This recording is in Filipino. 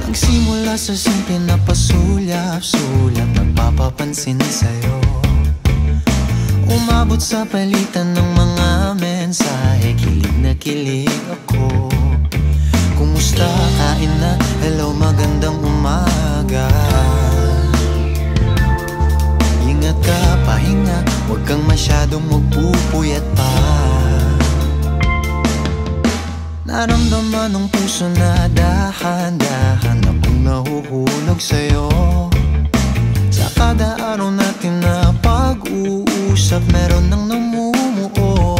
Nagsimula sa simple na pasulyap-sulyap, nagpapapansin sa'yo. Umabot sa palitan ng mga mensahe, kilig na kilig ako. Kumusta, kain na, hello, magandang umaga. Ingat ka, pahinga, huwag kang masyadong magpupuyat pa. Naramdaman ng puso na dahan-dahan akong nahuhulog sa'yo. Sa kada araw natin na pag-uusap, meron nang namumuo.